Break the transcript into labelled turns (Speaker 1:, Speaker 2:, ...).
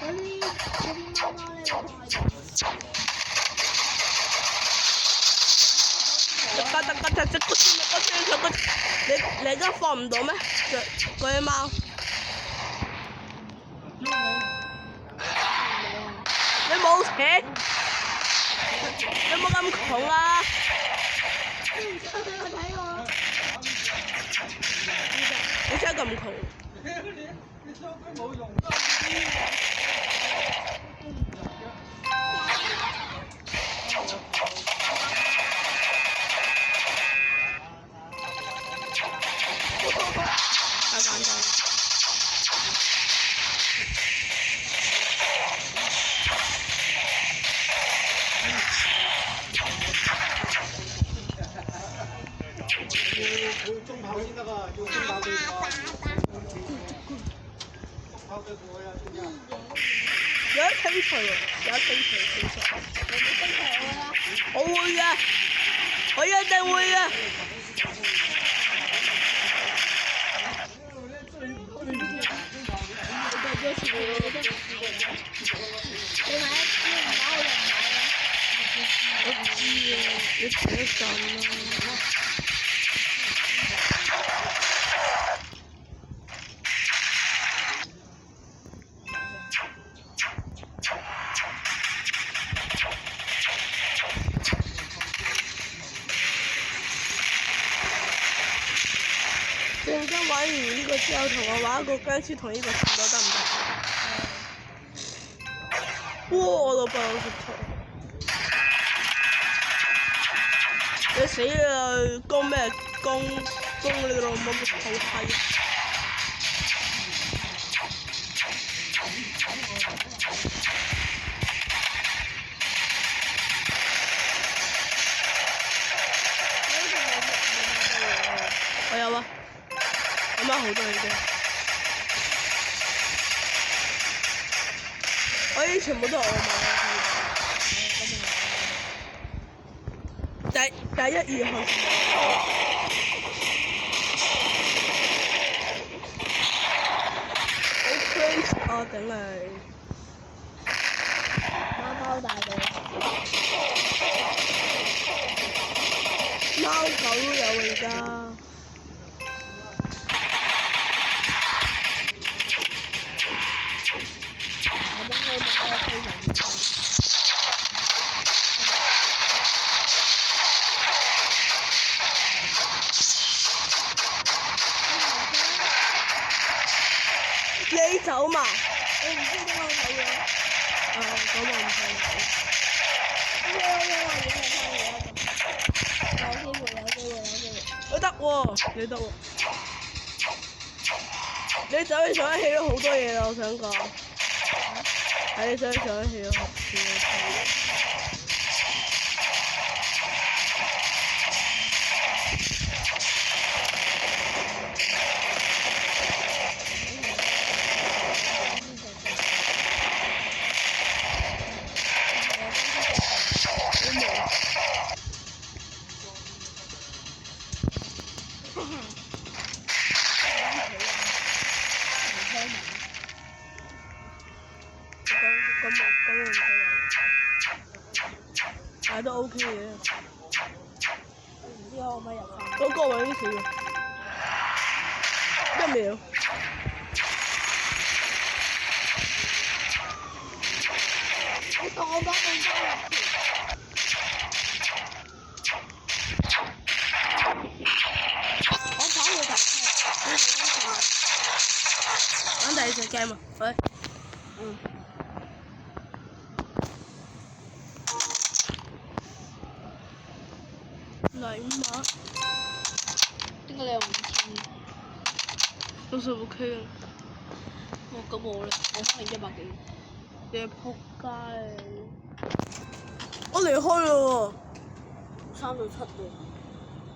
Speaker 1: 你而家放唔到咩？嗰啲貓。你冇錢？你冇咁窮啊！你真係咁窮？
Speaker 2: 你收佢冇用。
Speaker 1: 太簡單。
Speaker 2: 要中炮先得啊！要中炮對我。中炮對我呀！
Speaker 1: 有得清除喎，有得清除。我會嘅，我一定會嘅。我知啊，你睇一陣啦。陣間玩完呢個之後，同我玩一個僵屍同呢個差唔多得唔得？哇！我老闆好識錯。你死啦！攻咩？攻你個老母個臭閪！我有啊，我買好多嘢啫。我呢啲全部都係我買嘅。第一二號。我頂你！貓大嘅。貓狗都有而家。你走嘛？我唔知點解我走嘅。咁我唔睇。有得喎，你得喎。你走你上一起咗好多嘢啦，我想講。係你上一起咗好多嘢。但都 OK 嘅。唔知可唔可以入翻？嗰個位已經少咗1秒。你當我把命交入去。我跑去打車。玩第二隻 game 啊！喂。禮物？點解你有5000？都算 OK 啦。咁我咧，我可能100幾。你係仆街！我離開啦喎。3到7喎。